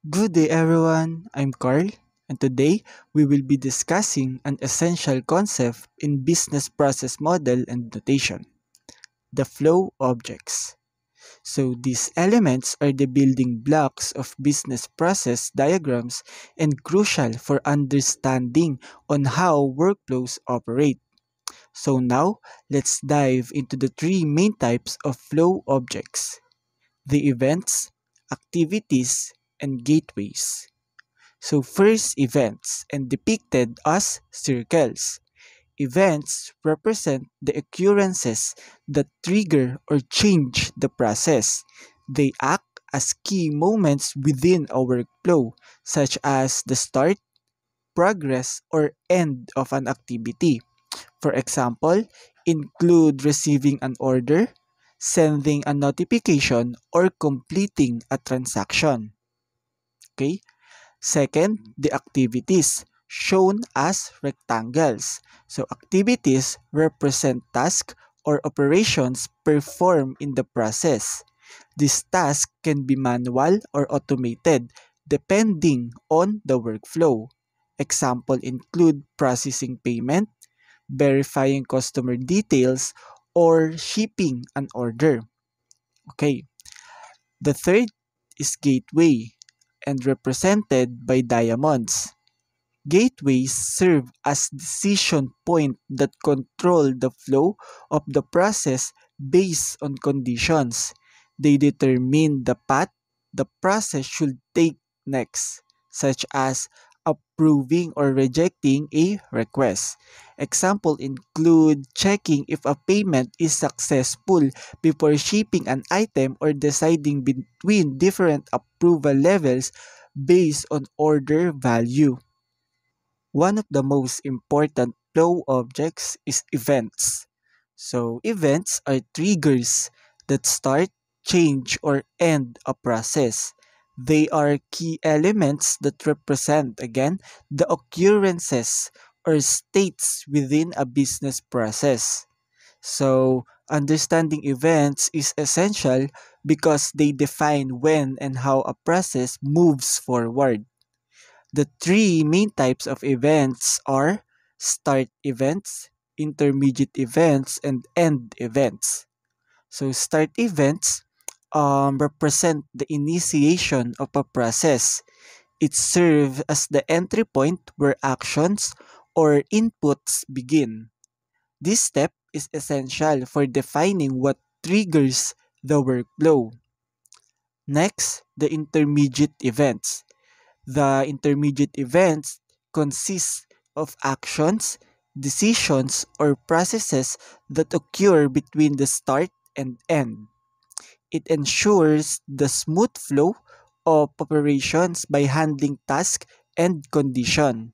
Good day, everyone. I'm Carl, and today we will be discussing an essential concept in business process model and notation, the flow objects. So, these elements are the building blocks of business process diagrams and crucial for understanding on how workflows operate. So, now let's dive into the three main types of flow objects: the events, activities, and gateways. So first, events, and depicted as circles. Events represent the occurrences that trigger or change the process. They act as key moments within a workflow, such as the start, progress, or end of an activity. For example, include receiving an order, sending a notification, or completing a transaction. Okay? Second, the activities shown as rectangles. So activities represent tasks or operations performed in the process. This task can be manual or automated depending on the workflow. Example include processing payment, verifying customer details, or shipping an order. Okay. The third is gateway and represented by diamonds. Gateways serve as decision point that control the flow of the process based on conditions. They determine the path the process should take next, such as approving or rejecting a request. Example include checking if a payment is successful before shipping an item or deciding between different approval levels based on order value. One of the most important flow objects is events. So, events are triggers that start, change, or end a process. They are key elements that represent, again, the occurrences or states within a business process. So, understanding events is essential because they define when and how a process moves forward. The three main types of events are start events, intermediate events, and end events. So start events represent the initiation of a process. It serves as the entry point where actions or inputs begin. This step is essential for defining what triggers the workflow. Next, the intermediate events. The intermediate events consist of actions, decisions, or processes that occur between the start and end. It ensures the smooth flow of operations by handling task and condition.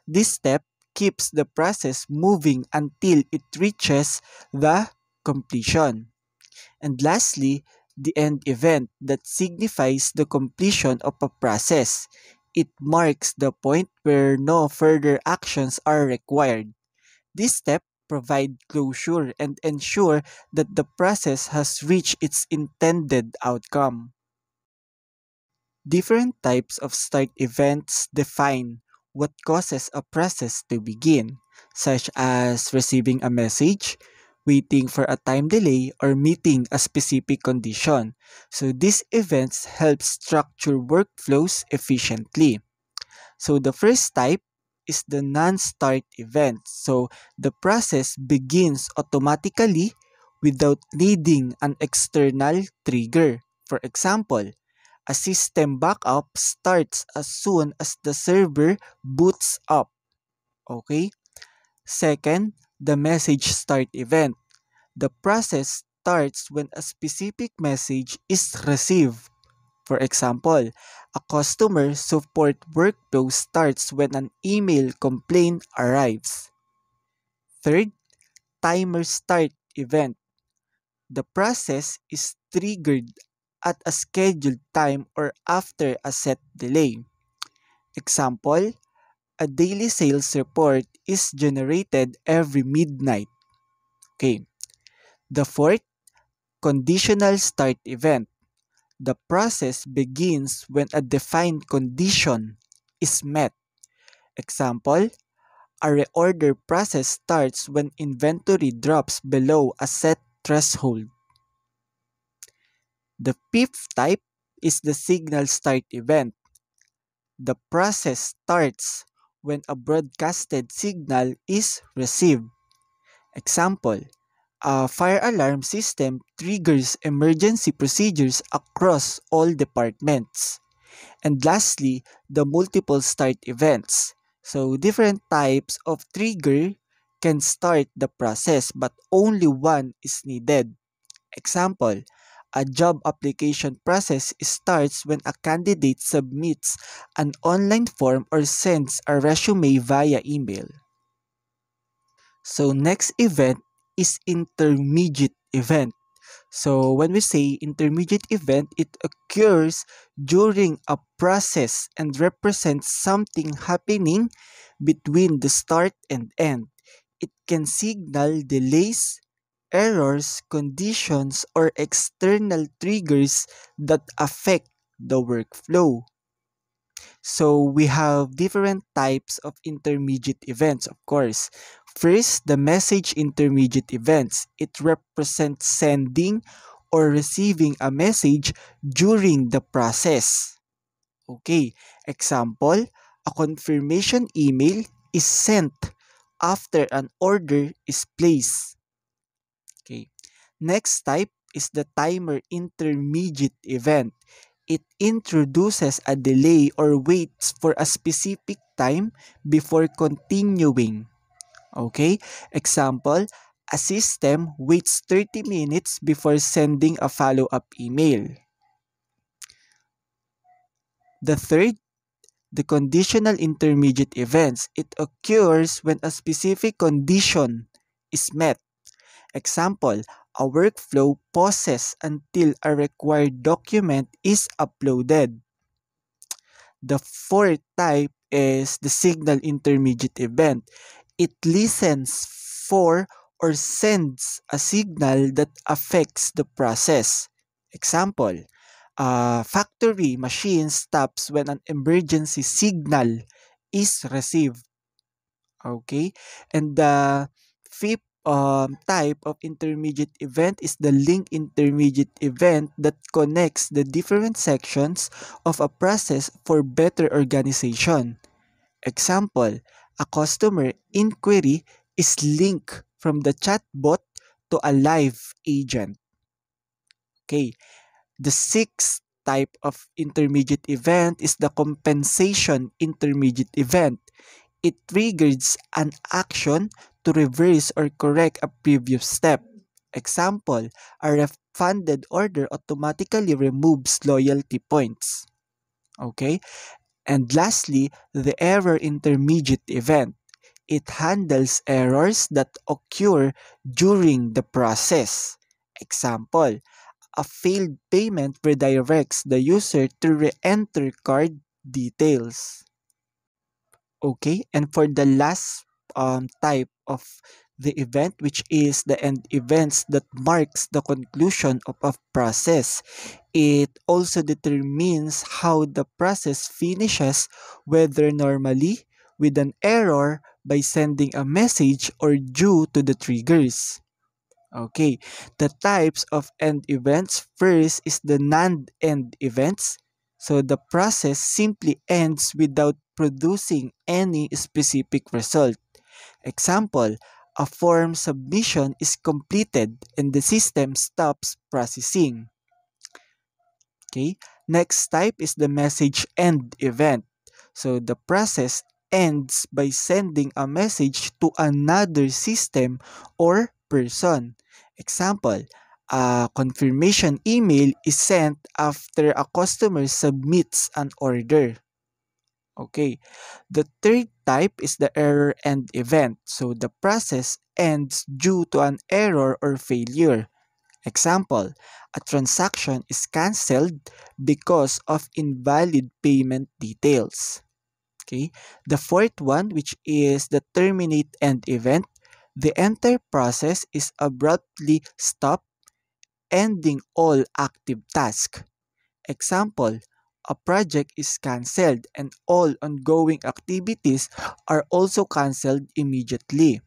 This step keeps the process moving until it reaches the completion. And lastly, the end event that signifies the completion of a process. It marks the point where no further actions are required. This step provide closure and ensure that the process has reached its intended outcome. Different types of start events define what causes a process to begin, such as receiving a message, waiting for a time delay, or meeting a specific condition. So these events help structure workflows efficiently. So the first type is the non-start event. So the process begins automatically without needing an external trigger. For example, a system backup starts as soon as the server boots up. Okay? Second, the message start event. The process starts when a specific message is received. For example, a customer support workflow starts when an email complaint arrives. Third, timer start event. The process is triggered at a scheduled time or after a set delay. Example, a daily sales report is generated every midnight. Okay. The fourth, conditional start event. The process begins when a defined condition is met. Example, a reorder process starts when inventory drops below a set threshold. The fifth type is the signal start event. The process starts when a broadcasted signal is received. Example, a fire alarm system triggers emergency procedures across all departments. And lastly, the multiple start events. So different types of trigger can start the process but only one is needed. Example, a job application process starts when a candidate submits an online form or sends a resume via email. So next event is intermediate event. So when we say intermediate event, it occurs during a process and represents something happening between the start and end. It can signal delays, errors, conditions, or external triggers that affect the workflow. So we have different types of intermediate events, of course. First, the message intermediate events. It represents sending or receiving a message during the process. Okay, example, a confirmation email is sent after an order is placed. Okay, next type is the timer intermediate event. It introduces a delay or waits for a specific time before continuing. Okay? Example, a system waits 30 minutes before sending a follow-up email. The third, the conditional intermediate events. It occurs when a specific condition is met. Example, a workflow pauses until a required document is uploaded. The fourth type is the signal intermediate event. It listens for or sends a signal that affects the process. Example, a factory machine stops when an emergency signal is received. Okay, and the fifth type of intermediate event is the link intermediate event that connects the different sections of a process for better organization. Example, a customer inquiry is linked from the chatbot to a live agent. Okay, the sixth type of intermediate event is the compensation intermediate event. It triggers an action to reverse or correct a previous step. Example, a refunded order automatically removes loyalty points. Okay? And lastly, the error intermediate event. It handles errors that occur during the process. Example, a failed payment redirects the user to re-enter card details. Okay, and for the last type of the event, which is the end events that marks the conclusion of a process, it also determines how the process finishes, whether normally, with an error, by sending a message, or due to the triggers. Okay, the types of end events. First is the non-end events. So the process simply ends without producing any specific result. Example, a form submission is completed and the system stops processing. Okay, next type is the message end event. So the process ends by sending a message to another system or person. Example, a confirmation email is sent after a customer submits an order. Okay, the third type is the error end event. So the process ends due to an error or failure. Example, a transaction is cancelled because of invalid payment details. Okay, the fourth one, which is the terminate end event, the entire process is abruptly stopped, ending all active tasks. Example, a project is cancelled and all ongoing activities are also cancelled immediately.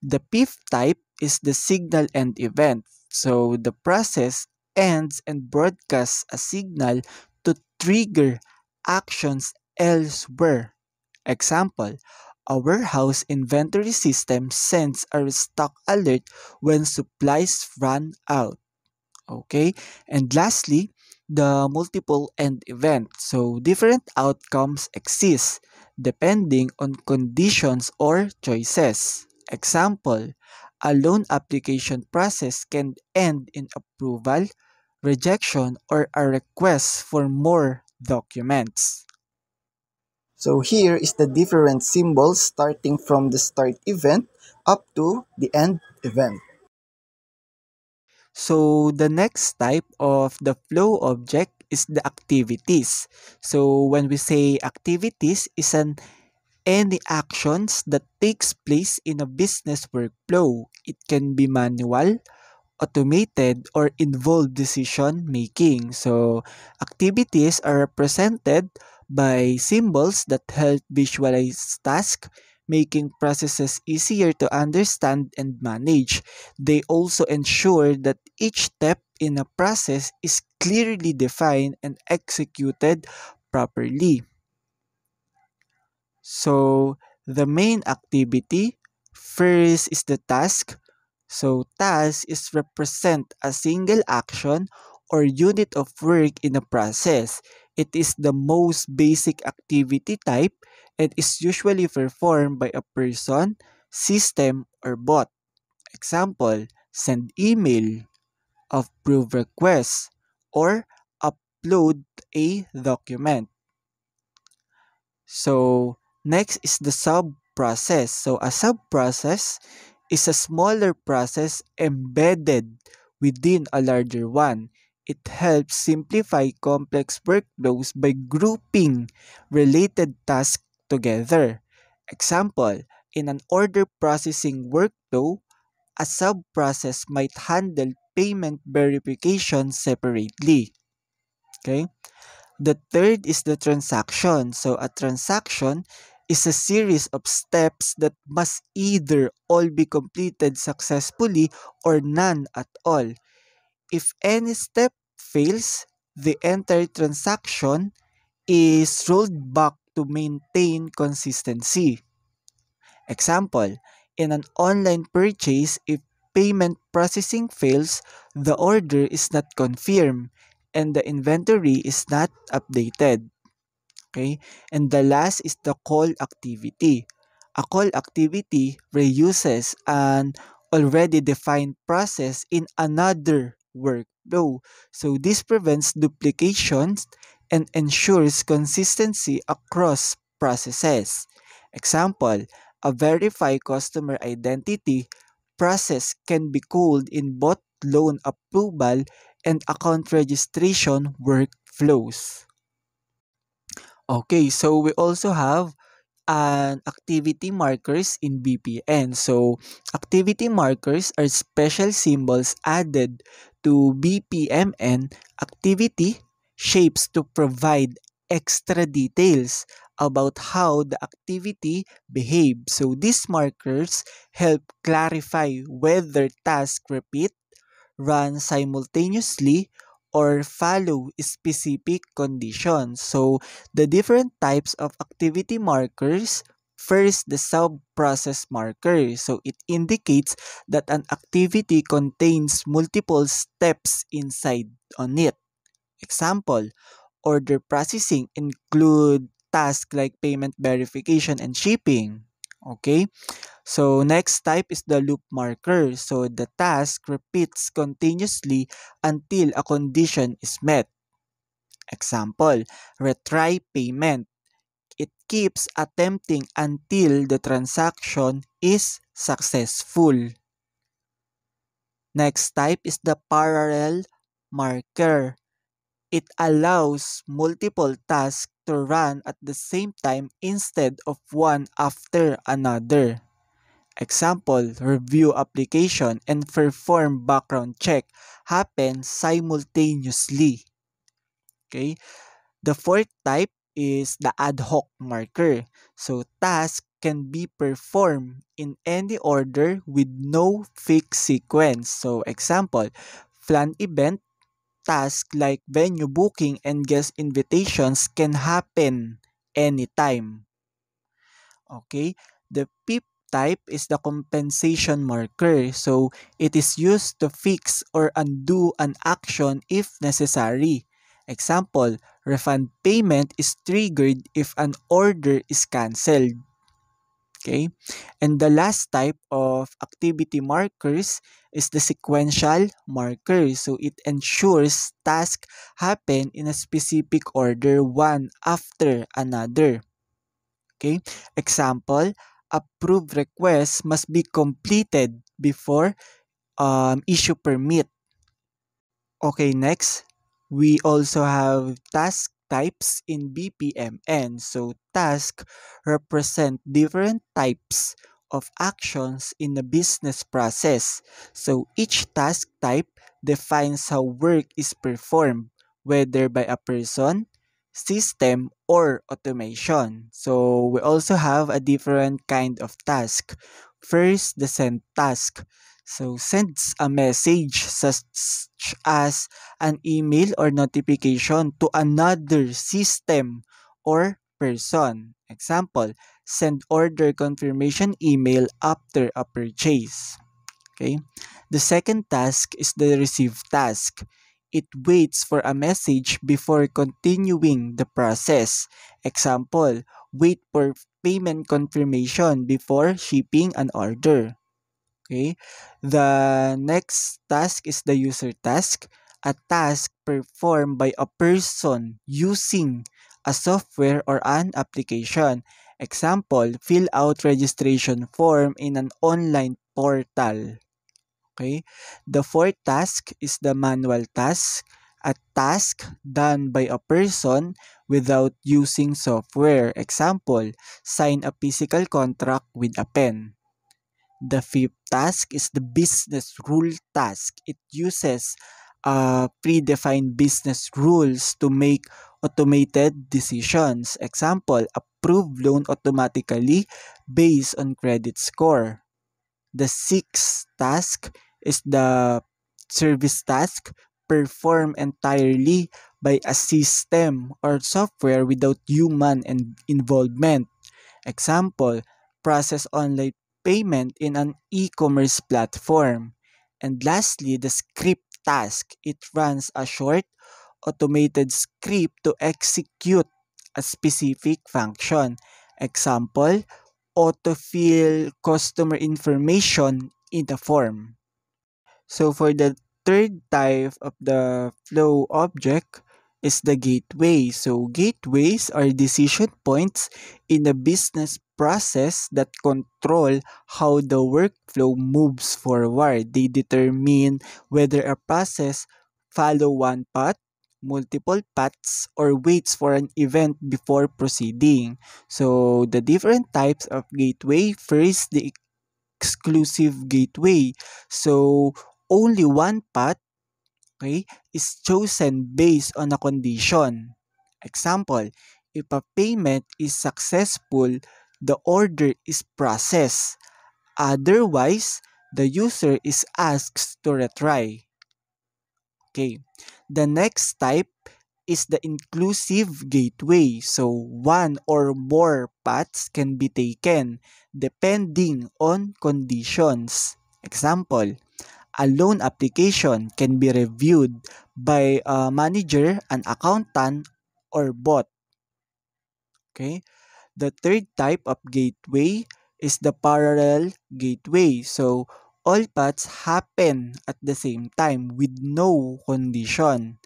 The fifth type is the signal end event. So the process ends and broadcasts a signal to trigger actions elsewhere. Example, a warehouse inventory system sends a restock alert when supplies run out. Okay, and lastly, the multiple end event. So different outcomes exist depending on conditions or choices. Example, a loan application process can end in approval, rejection, or a request for more documents. So here is the different symbols starting from the start event up to the end event. So the next type of the flow object is the activities. So when we say activities is an any actions that takes place in a business workflow. It can be manual, automated, or involve decision making. So activities are represented by symbols that help visualize tasks, making processes easier to understand and manage. They also ensure that each step in a process is clearly defined and executed properly. So the main activity first is the task. So task is represent a single action or unit of work in a process. It is the most basic activity type and is usually performed by a person, system, or bot. Example, send email, approve requests, or upload a document. So next is the sub-process. So a sub-process is a smaller process embedded within a larger one. It helps simplify complex workflows by grouping related tasks together. Example, in an order processing workflow, a sub-process might handle payment verification separately. Okay? The third is the transaction. So a transaction is a series of steps that must either all be completed successfully or none at all. If any step fails, the entire transaction is rolled back to maintain consistency. Example, in an online purchase, if payment processing fails, the order is not confirmed and the inventory is not updated. Okay? And the last is the call activity. A call activity reuses an already defined process in another workflow. So this prevents duplications and ensures consistency across processes. Example, a verify customer identity process can be called in both loan approval and account registration workflows. Okay, so we also have an activity markers in BPN. So activity markers are special symbols added to BPMN activity shapes to provide extra details about how the activity behaves. So these markers help clarify whether tasks repeat, run simultaneously, or follow specific conditions. So the different types of activity markers. First, the sub-process marker. So it indicates that an activity contains multiple steps inside on it. Example, order processing include tasks like payment verification and shipping. Okay? So next type is the loop marker. So the task repeats continuously until a condition is met. Example, retry payment. It keeps attempting until the transaction is successful. Next type is the parallel marker. It allows multiple tasks to run at the same time instead of one after another. Example, review application and perform background check happen simultaneously. Okay? The fourth type is the ad hoc marker. So task can be performed in any order with no fixed sequence. So example, planned event task like venue booking and guest invitations can happen anytime. Okay? The fifth type is the compensation marker. So it is used to fix or undo an action if necessary. Example, refund payment is triggered if an order is cancelled. Okay? And the last type of activity markers is the sequential marker. So it ensures tasks happen in a specific order one after another. Okay? Example, approved requests must be completed before issue permit. Okay, next, we also have task types in BPMN. So, task represent different types of actions in the business process. So, each task type defines how work is performed, whether by a person, system, or automation. So, we also have a different kind of task. First, the send task. So, sends a message such as an email or notification to another system or person. Example, send order confirmation email after a purchase. Okay. The second task is the receive task. It waits for a message before continuing the process. Example, wait for payment confirmation before shipping an order. Okay. The next task is the user task, a task performed by a person using a software or an application. Example, fill out registration form in an online portal. Okay. The fourth task is the manual task, a task done by a person without using software. Example, sign a physical contract with a pen. The fifth task is the business rule task. It uses predefined business rules to make automated decisions. Example, approve loan automatically based on credit score. The sixth task is the service task performed entirely by a system or software without human involvement. Example, process online payment in an e-commerce platform. And lastly, the script task. It runs a short automated script to execute a specific function. Example, autofill customer information in the form. So for the third type of the flow object is the gateway. So gateways are decision points in the business process that control how the workflow moves forward. They determine whether a process follow one path, multiple paths, or waits for an event before proceeding. So the different types of gateway, first the exclusive gateway. So only one path, okay, is chosen based on a condition. Example, if a payment is successful, the order is processed. Otherwise, the user is asked to retry. Okay. The next type is the inclusive gateway. So one or more paths can be taken depending on conditions. Example, a loan application can be reviewed by a manager, an accountant, or both. Okay? The third type of gateway is the parallel gateway. So all paths happen at the same time with no condition.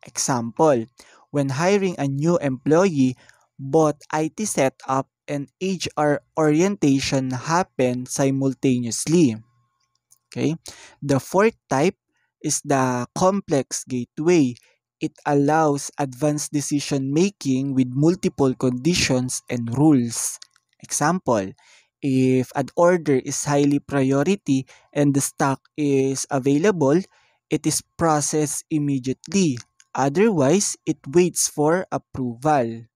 Example, when hiring a new employee, both IT setup and HR orientation happen simultaneously. Okay? The fourth type is the complex gateway. It allows advanced decision making with multiple conditions and rules. Example, if an order is highly priority and the stock is available, it is processed immediately. Otherwise, it waits for approval.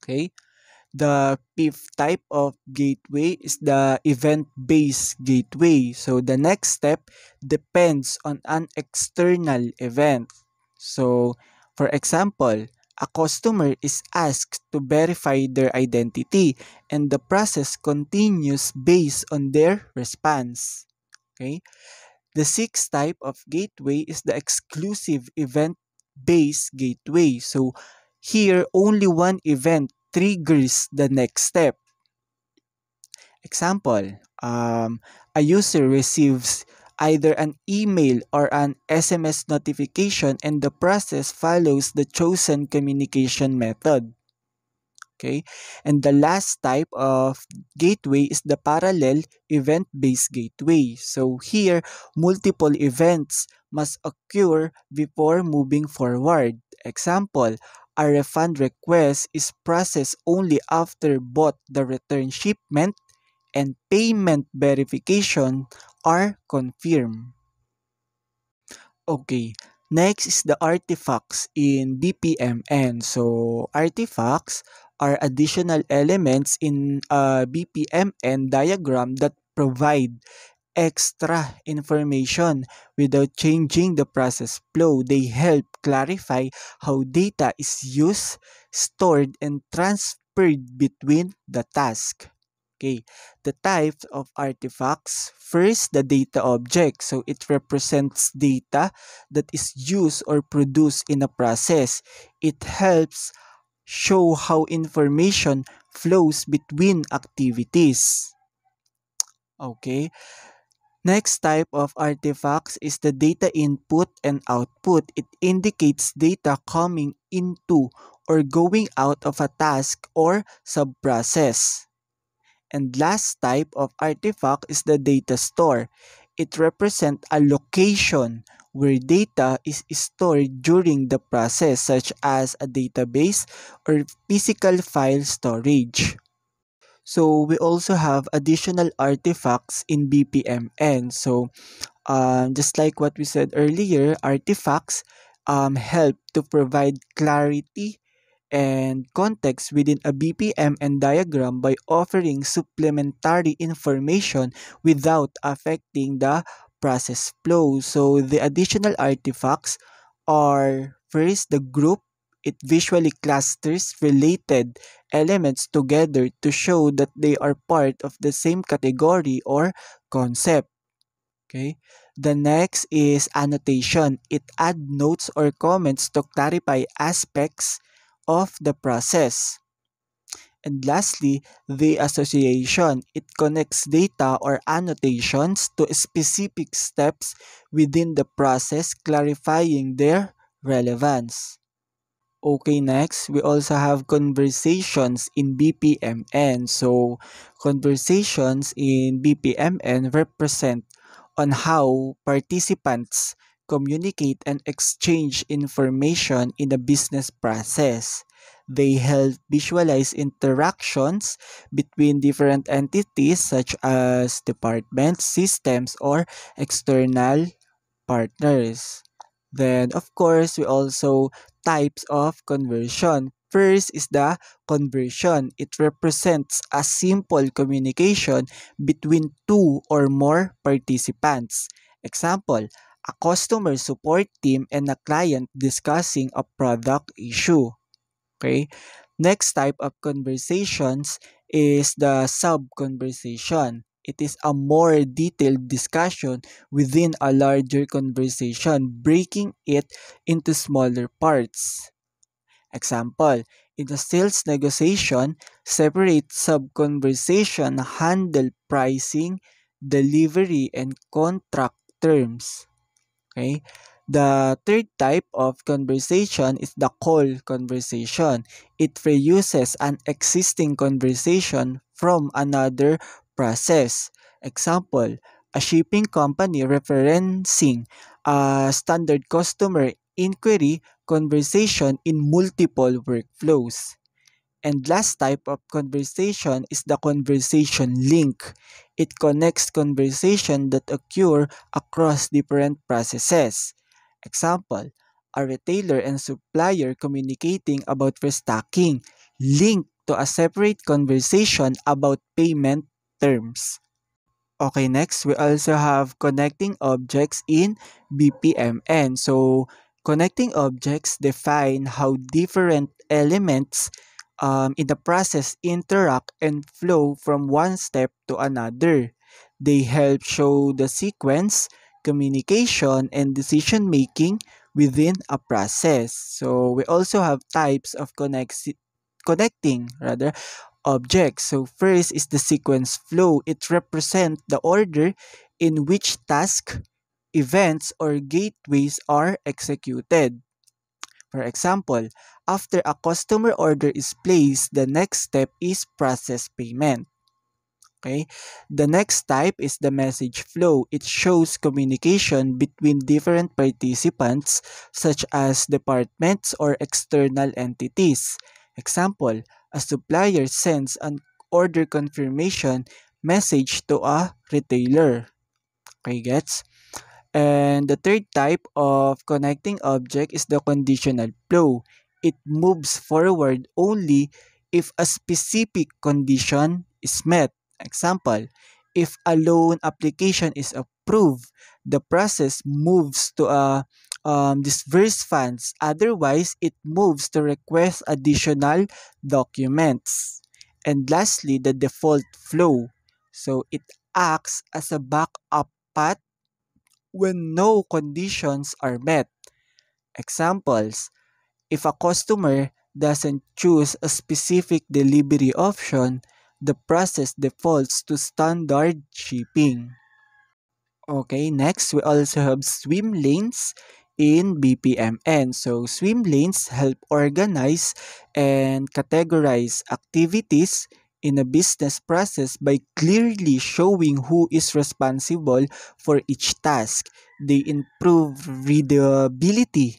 Okay? The fifth type of gateway is the event-based gateway. So the next step depends on an external event. So for example, a customer is asked to verify their identity and the process continues based on their response. Okay? The sixth type of gateway is the exclusive event-based gateway. So here, only one event triggers the next step. Example, a user receives either an email or an SMS notification and the process follows the chosen communication method. Okay, and the last type of gateway is the parallel event-based gateway. So here, multiple events must occur before moving forward. Example, a refund request is processed only after both the return shipment and payment verification are confirmed. Okay, next is the artifacts in BPMN. So, artifacts are additional elements in a BPMN diagram that provide extra information without changing the process flow. They help clarify how data is used, stored, and transferred between the task. Okay, the types of artifacts. First, the data object. So it represents data that is used or produced in a process. It helps show how information flows between activities. Okay. Next type of artifacts is the data input and output. It indicates data coming into or going out of a task or subprocess. And last type of artifact is the data store. It represents a location where data is stored during the process, such as a database or physical file storage. So we also have additional artifacts in BPMN. So just like what we said earlier, artifacts help to provide clarity and context within a BPM and diagram by offering supplementary information without affecting the process flow. So the additional artifacts are first the group. It visually clusters related elements together to show that they are part of the same category or concept. Okay. The next is annotation. It adds notes or comments to clarify aspects of the process. And lastly, the association. It connects data or annotations to specific steps within the process, clarifying their relevance. Okay, next, we also have conversations in BPMN. So, conversations in BPMN represent on how participants communicate and exchange information in a business process. They help visualize interactions between different entities such as departments, systems, or external partners. Then, of course, we also types of conversion. First is the conversion. It represents a simple communication between two or more participants. Example, a customer support team and a client discussing a product issue. Okay. Next type of conversations is the sub-conversation. It is a more detailed discussion within a larger conversation, breaking it into smaller parts. Example, in a sales negotiation, separate sub-conversation handle pricing, delivery, and contract terms. Okay. The third type of conversation is the call conversation. It reuses an existing conversation from another process. Example, a shipping company referencing a standard customer inquiry conversation in multiple workflows. And last type of conversation is the conversation link. It connects conversation that occur across different processes. Example, a retailer and supplier communicating about restocking, linked to a separate conversation about payment terms. Okay, next, we also have connecting objects in BPMN. So, connecting objects define how different elements in the process interact and flow from one step to another. They help show the sequence, communication, and decision making within a process. So, we also have types of connecting rather objects. So first is the sequence flow. It represents the order in which tasks, events, or gateways are executed. For example, after a customer order is placed, the next step is process payment. Okay. The next type is the message flow. It shows communication between different participants such as departments or external entities. Example, a supplier sends an order confirmation message to a retailer. Okay, gets? And the third type of connecting object is the conditional flow. It moves forward only if a specific condition is met. Example, if a loan application is approved, the process moves to a disburse funds. Otherwise, it moves to request additional documents. And lastly, the default flow. So it acts as a backup path when no conditions are met. Examples, if a customer doesn't choose a specific delivery option, the process defaults to standard shipping. Okay, next we also have swim lanes in BPMN. So swim lanes help organize and categorize activities in a business process by clearly showing who is responsible for each task. They improve readability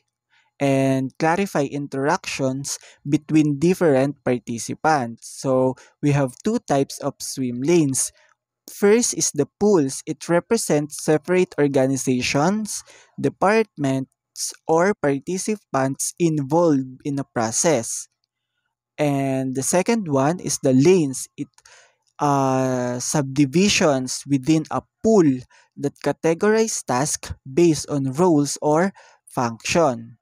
and clarify interactions between different participants. So we have two types of swim lanes. First is the pools. It represents separate organizations, departments, or participants involved in a process. And the second one is the lanes. It subdivisions within a pool that categorize tasks based on roles or function.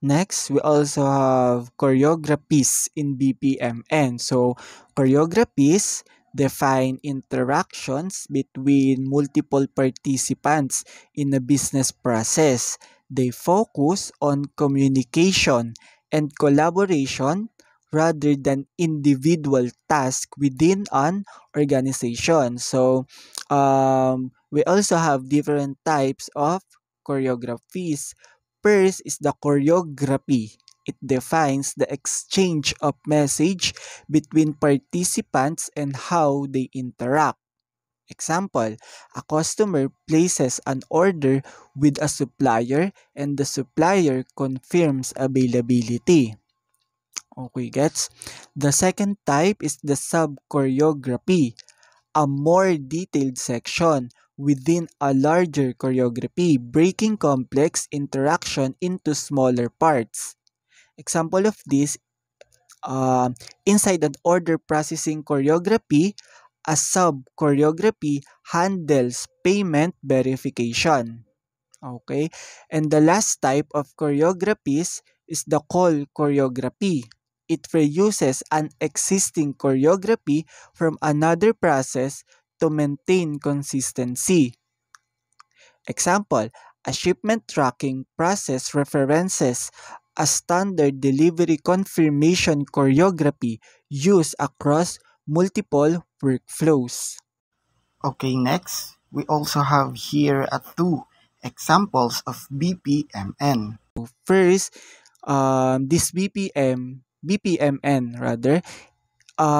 Next, we also have choreographies in BPMN. So, choreographies define interactions between multiple participants in a business process. They focus on communication and collaboration rather than individual tasks within an organization. So, we also have different types of choreographies. First is the choreography. It defines the exchange of message between participants and how they interact. Example, a customer places an order with a supplier and the supplier confirms availability. Okay, gets? The second type is the sub-choreography, a more detailed section within a larger choreography, breaking complex interaction into smaller parts. Example of this, inside an order processing choreography, a sub-choreography handles payment verification. Okay? And the last type of choreographies is the call choreography. It reuses an existing choreography from another process to maintain consistency. Example, a shipment tracking process references a standard delivery confirmation choreography used across multiple workflows. Okay, next, we also have here two examples of BPMN. First, this BPMN rather,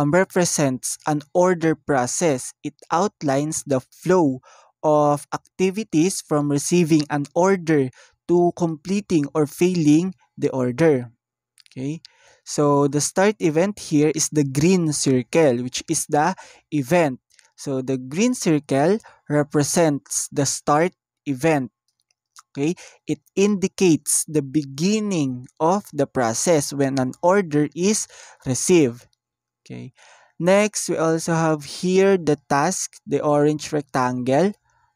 represents an order process. It outlines the flow of activities from receiving an order to completing or failing the order. Okay. So the start event here is the green circle, which is the event. So the green circle represents the start event. Okay? It indicates the beginning of the process when an order is received. Okay. Next, we also have here the task, the orange rectangle,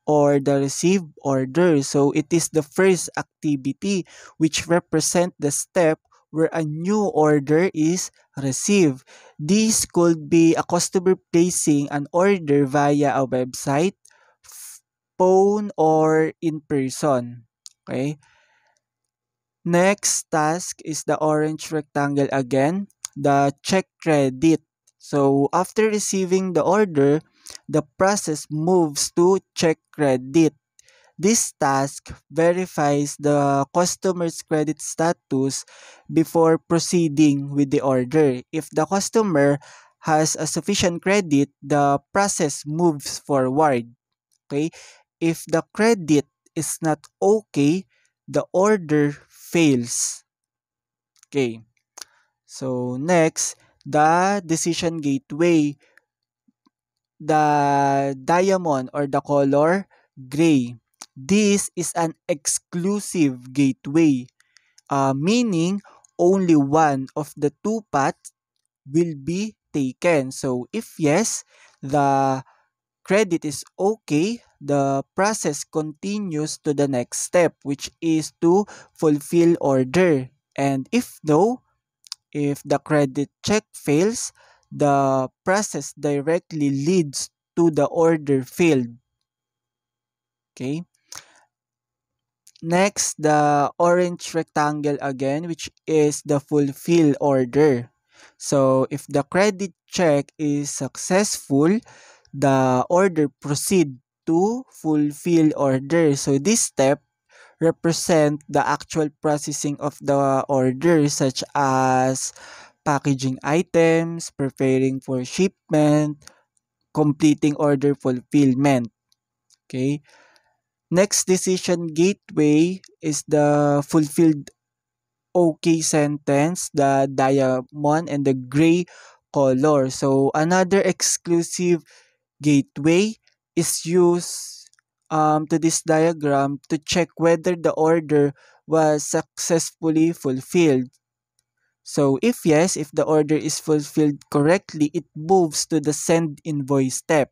or the received order. So it is the first activity which represent the step where a new order is received. This could be a customer placing an order via a website, phone, or in person. Okay. Next task is the orange rectangle again, the check credit. So after receiving the order, the process moves to check credit. This task verifies the customer's credit status before proceeding with the order. If the customer has a sufficient credit, the process moves forward. Okay? If the credit is not okay, the order fails. Okay. So next, the decision gateway, the diamond or the color gray. This is an exclusive gateway, meaning only one of the two paths will be taken. So if yes, the credit is okay, the process continues to the next step, which is to fulfill order. And if no, if the credit check fails, the process directly leads to the order failed. Okay. Next, the orange rectangle again, which is the fulfill order. So if the credit check is successful, the order proceed to fulfill order. So this step represent the actual processing of the order, such as packaging items, preparing for shipment, completing order fulfillment. Okay. Next decision gateway is the fulfilled okay sentence, the diamond and the gray color. So another exclusive gateway is used to this diagram to check whether the order was successfully fulfilled. So if yes, if the order is fulfilled correctly, it moves to the send invoice step.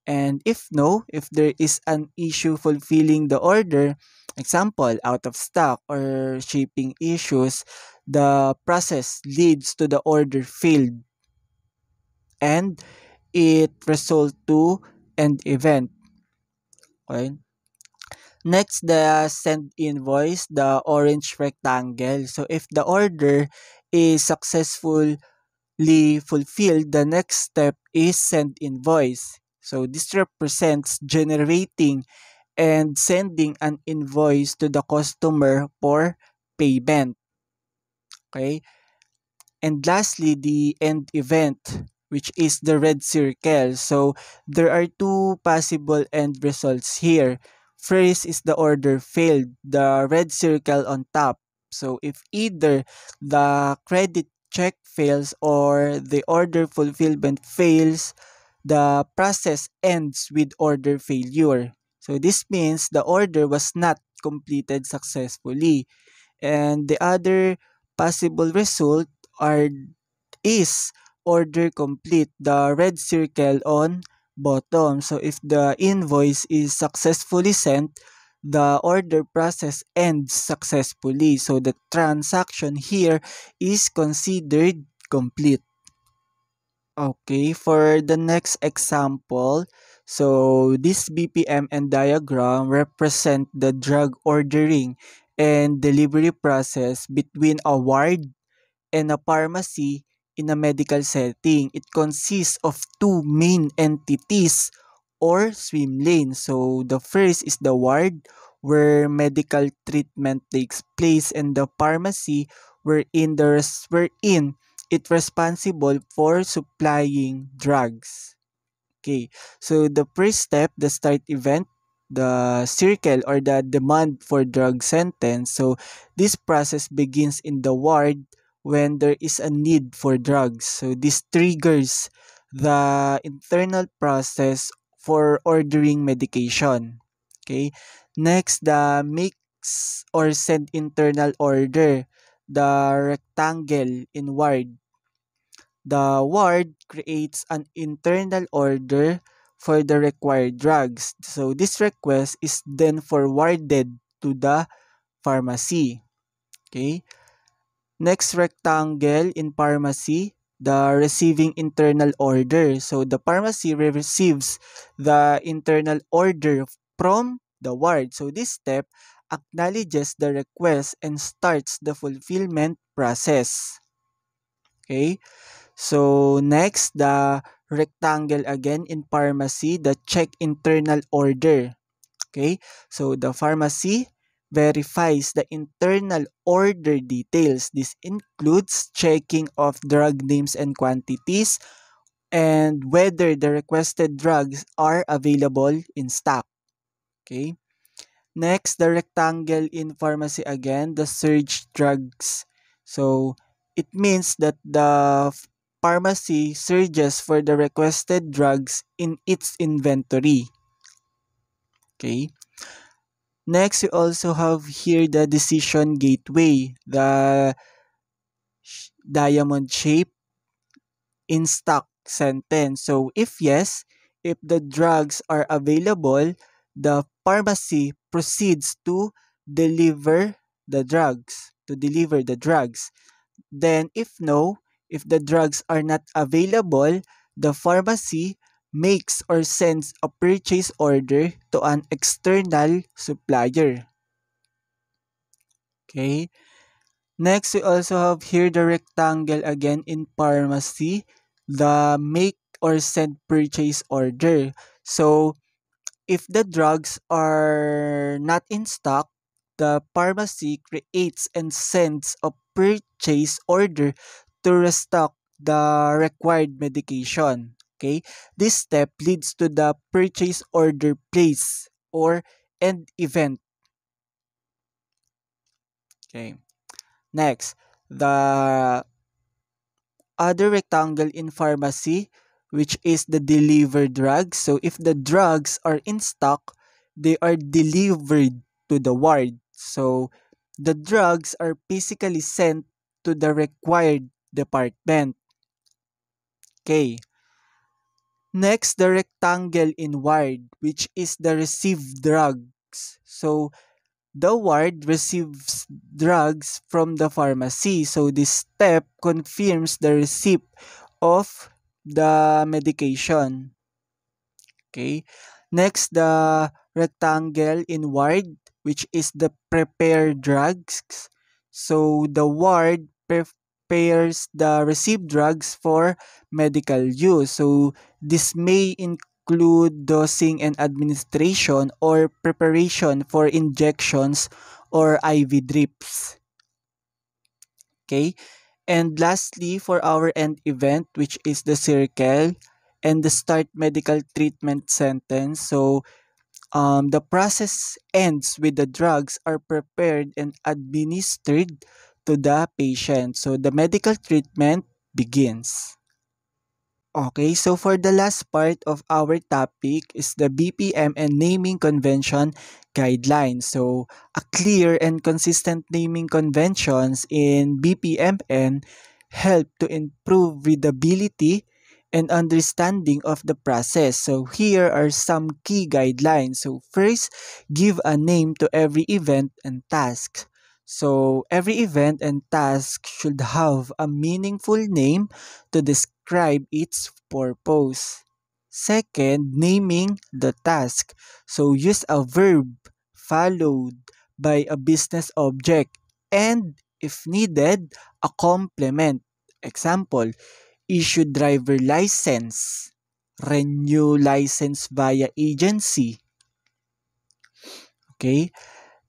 And if no, if there is an issue fulfilling the order, example, out of stock or shipping issues, the process leads to the order failed and it result to end event. Okay? Next, the send invoice, the orange rectangle. So if the order is successfully fulfilled, the next step is send invoice. So this represents generating and sending an invoice to the customer for payment. Okay? And lastly, the end event, which is the red circle. So there are two possible end results here. First is the order failed, the red circle on top. So if either the credit check fails or the order fulfillment fails, the process ends with order failure. So this means the order was not completed successfully. And the other possible result are is order complete, the red circle on bottom. So if the invoice is successfully sent, the order process ends successfully. So the transaction here is considered complete. Okay, for the next example, so this BPM and diagram represent the drug ordering and delivery process between a ward and a pharmacy in a medical setting. It consists of two main entities or swim lanes. So the first is the ward where medical treatment takes place, and the pharmacy wherein it responsible for supplying drugs. Okay, so the first step, the start event, the circle or the demand for drug sentence. So this process begins in the ward when there is a need for drugs. So this triggers the internal process for ordering medication. Okay. Next, the make or send internal order, the rectangle in word. The ward creates an internal order for the required drugs. So this request is then forwarded to the pharmacy. Okay. Next rectangle in pharmacy, the receiving internal order. So the pharmacy receives the internal order from the ward. So this step acknowledges the request and starts the fulfillment process. Okay. So next, the rectangle again in pharmacy, the check internal order. Okay, so the pharmacy verifies the internal order details. This includes checking of drug names and quantities and whether the requested drugs are available in stock. Okay. Next, the rectangle in pharmacy again, the surge drugs. So it means that the pharmacy searches for the requested drugs in its inventory. Okay. Next, we also have here the decision gateway, the diamond shape in stock sentence. So if yes, if the drugs are available, the pharmacy proceeds to deliver the drugs. Then if no, if the drugs are not available, the pharmacy makes or sends a purchase order to an external supplier. Okay? Next, we also have here the rectangle again in pharmacy, the make or send purchase order. So, if the drugs are not in stock, the pharmacy creates and sends a purchase order to restock the required medication. Okay? This step leads to the purchase order place or end event. Okay. Next, the other rectangle in pharmacy, which is the delivered drugs. So if the drugs are in stock, they are delivered to the ward. So the drugs are physically sent to the required department. Okay. Next, the rectangle in ward, which is the received drugs. So the ward receives drugs from the pharmacy. So this step confirms the receipt of the medication. Okay. Next, the rectangle in ward, which is the prepared drugs. So the ward prepares the received drugs for medical use. So this may include dosing and administration or preparation for injections or IV drips. Okay. And lastly, for our end event, which is the circle and the start medical treatment sentence. So the process ends with the drugs are prepared and administered to the patient. So the medical treatment begins. Okay, so for the last part of our topic is the BPM and naming convention guidelines. So a clear and consistent naming conventions in BPMN help to improve readability and understanding of the process. So here are some key guidelines. So first, give a name to every event and task. So every event and task should have a meaningful name to describe its purpose. Second, naming the task. So use a verb followed by a business object and, if needed, a complement. Example, issue driver license, renew license via agency. Okay?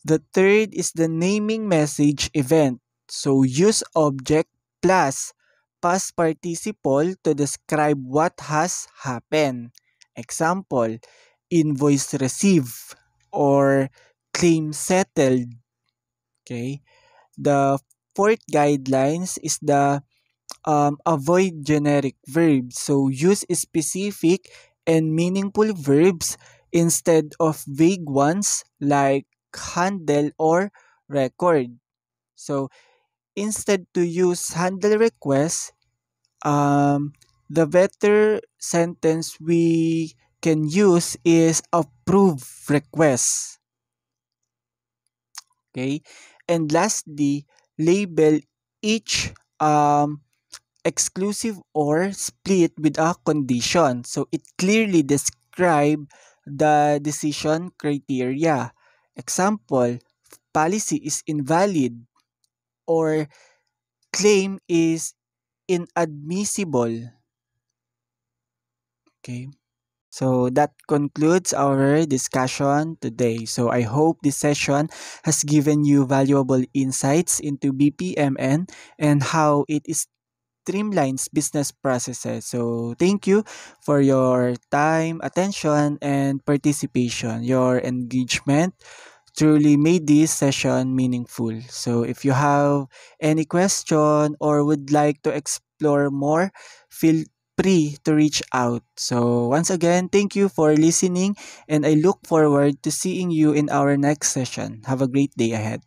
The third is the naming message event. So use object plus past participle to describe what has happened. Example, invoice received or claim settled. Okay? The fourth guidelines is the avoid generic verbs. So use specific and meaningful verbs instead of vague ones like handle, or record. So instead to use handle request, the better sentence we can use is approve request. Okay? And lastly, label each exclusive or split with a condition. So it clearly describe the decision criteria. Example, policy is invalid or claim is inadmissible. Okay. So that concludes our discussion today. So I hope this session has given you valuable insights into BPMN and how it streamlines business processes. So thank you for your time, attention, and participation. Your engagement truly made this session meaningful. So if you have any question or would like to explore more, feel free to reach out. So once again, thank you for listening and I look forward to seeing you in our next session. Have a great day ahead.